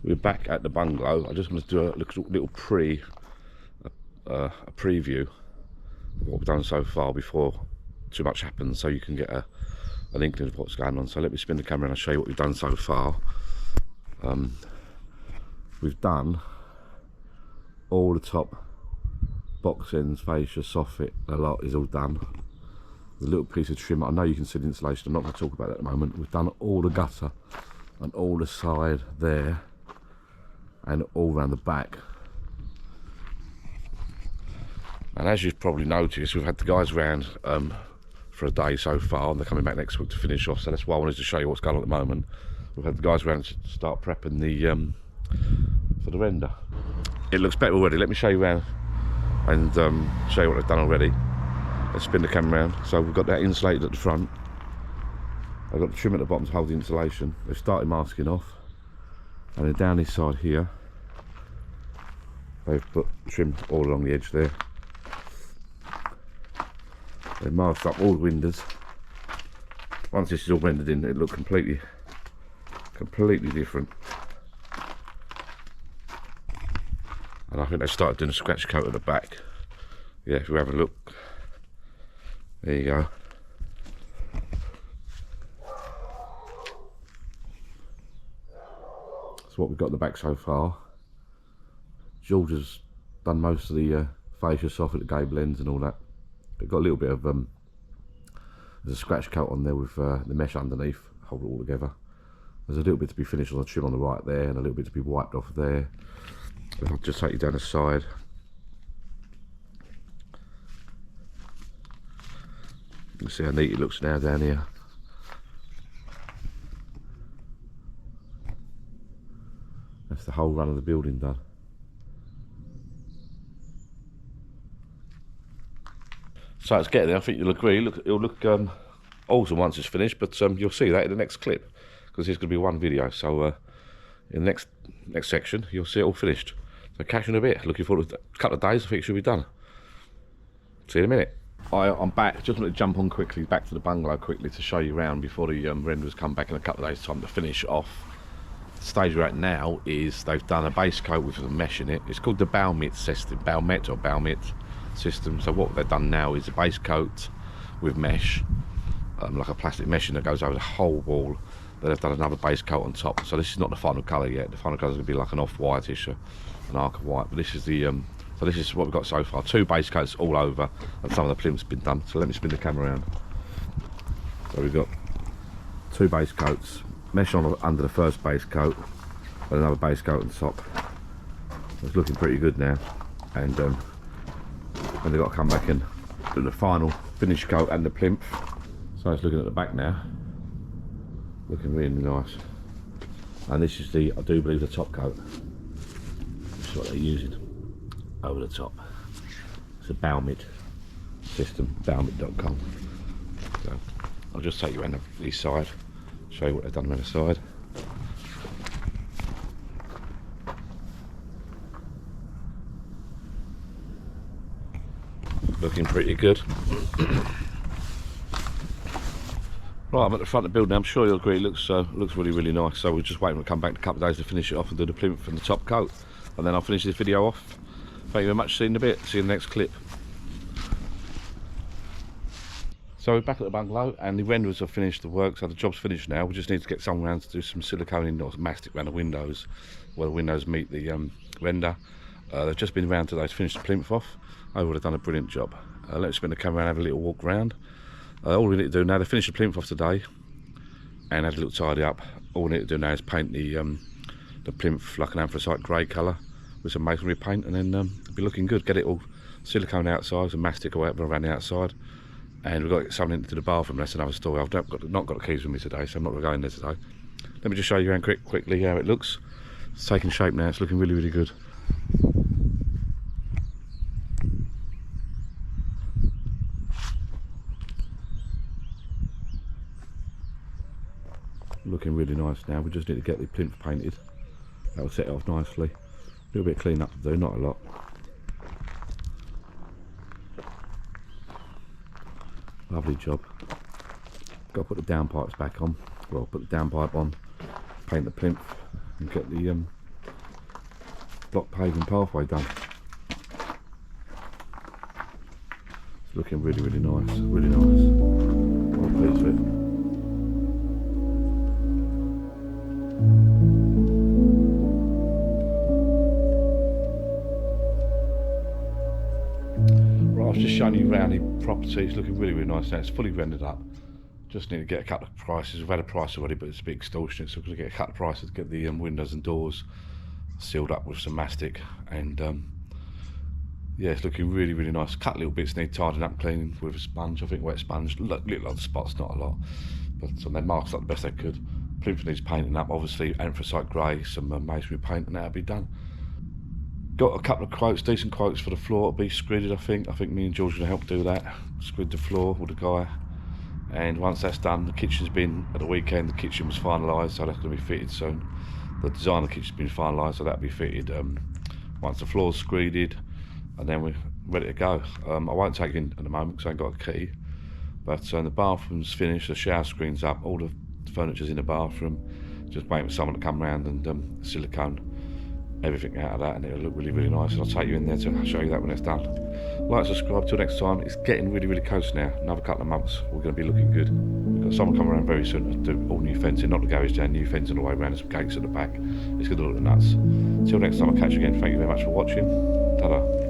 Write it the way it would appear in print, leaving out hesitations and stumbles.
We're back at the bungalow. I just want to do a little preview of what we've done so far before too much happens, so you can get an inkling of what's going on. So let me spin the camera and I'll show you what we've done so far. We've done all the top box ends, fascia, soffit, a lot is all done. The little piece of trim, I know you can see the insulation, I'm not going to talk about that at the moment. We've done all the gutter and all the side there and all around the back. And as you've probably noticed, we've had the guys around for a day so far, and they're coming back next week to finish off, so that's why I wanted to show you what's going on at the moment. We've had the guys around to start prepping the for the render. It looks better already. Let me show you around and show you what they've done already. Let's spin the camera around. So we've got that insulated at the front. I've got the trim at the bottom to hold the insulation. They've started masking off, and then down this side here they've put trim all along the edge there. They've masked up all the windows. Once this is all rendered in, it looks completely different. And I think they've started doing a scratch coat at the back. Yeah, if you have a look, there you go. That's what we've got at the back so far. George has done most of the fascia, soffit, the gable ends and all that. They've got a little bit of there's a scratch coat on there with the mesh underneath, hold it all together. There's a little bit to be finished on the trim on the right there, and a little bit to be wiped off there. I'll just take you down the side. You can see how neat it looks now down here. That's the whole run of the building done. So it's getting there. I think you'll agree. It'll look awesome once it's finished, but you'll see that in the next clip, because there's going to be one video. So in the next section, you'll see it all finished. So catch you in a bit. Looking forward to a couple of days. I think it should be done. See you in a minute. I'm back. Just want to jump on quickly back to the bungalow quickly to show you around before the renders come back in a couple of days' time to finish off. The stage we're at now is they've done a base coat with some mesh in it. It's called the Bowmet system. So what they've done now is a base coat with mesh, like a plastic meshing that goes over the whole wall. Then they've done another base coat on top. So this is not the final colour yet. The final colour is going to be like an off-whitish, an arc of white. But this is the so this is what we've got so far. 2 base coats all over, and some of the plinth's been done. So let me spin the camera around. So we've got 2 base coats, mesh on under the first base coat, and another base coat on top. It's looking pretty good now, and they've got to come back and do the final finish coat and the plinth. So it's looking at the back now, looking really nice. And this is the, I do believe, the top coat. This is what they're using over the top. It's a Bowmet system, bowmet.com. So I'll just take you around the side, show you what they've done around the side. Looking pretty good. Right, I'm at the front of the building. I'm sure you'll agree. It looks really nice. So we're just waiting to come back in a couple of days to finish it off and do the plinth and the top coat, and then I'll finish this video off. Thank you very much. See you in a bit. See you in the next clip. So we're back at the bungalow, and the renderers have finished the work. So the job's finished now. We just need to get someone around to do some silicone or mastic around the windows, where the windows meet the render. They've just been around today to finish the plinth off. I would have done a brilliant job. Let's spin the camera and have a little walk around. All we need to do now, they finished the plinth off today and had a little tidy up. All we need to do now is paint the plinth like an anthracite grey colour with some masonry paint, and then it'll be looking good. Get it all silicone outside, some mastic or whatever around the outside, and we've got to get something into the bathroom. That's another story. I've not got the keys with me today, so I'm not going to go in there today. Let me just show you around quickly how it looks. It's taking shape now. It's looking really good. Looking really nice now. We just need to get the plinth painted. That'll set it off nicely. A little bit of clean up to do, not a lot. Lovely job. Got to put the downpipes back on. Well, put the downpipe on, paint the plinth, and get the block paving pathway done. It's looking really, really nice, really nice. Well pleased with it. I've just shown you around the property. It's looking really, really nice now. It's fully rendered up. Just need to get a couple of prices. We've had a price already, but it's a bit extortionate, so we're going to get a couple of prices to get the windows and doors sealed up with some mastic. And yeah, it's looking really, really nice. A couple little bits need tidying up, cleaning with a sponge. I think wet sponge. Little other spots, not a lot, but they marked up the best they could. Plinth needs painting up. Obviously, anthracite grey, some masonry paint, and that'll be done. Got a couple of quotes, decent quotes for the floor to be screeded, I think. I think me and George are going to help do that. Screed the floor with the guy. And once that's done, the kitchen's been, at the weekend, the kitchen was finalised, so that's going to be fitted soon. The design of the kitchen's been finalised, so that'll be fitted once the floor's screeded, and then we're ready to go. I won't take it in at the moment because I ain't got a key. But the bathroom's finished, the shower screen's up, all the furniture's in the bathroom. Just waiting for someone to come round and silicone everything out of that, and it'll look really, really nice. And I'll take you in there to show you that when it's done. Like, subscribe. Till next time. It's getting really, really close now. Another couple of months, we're going to be looking good. We've got someone coming around very soon to do all new fencing, not the garage down, new fencing all the way around, and some gates at the back. It's going to look nuts. Till next time, I'll catch you again. Thank you very much for watching. Ta-da.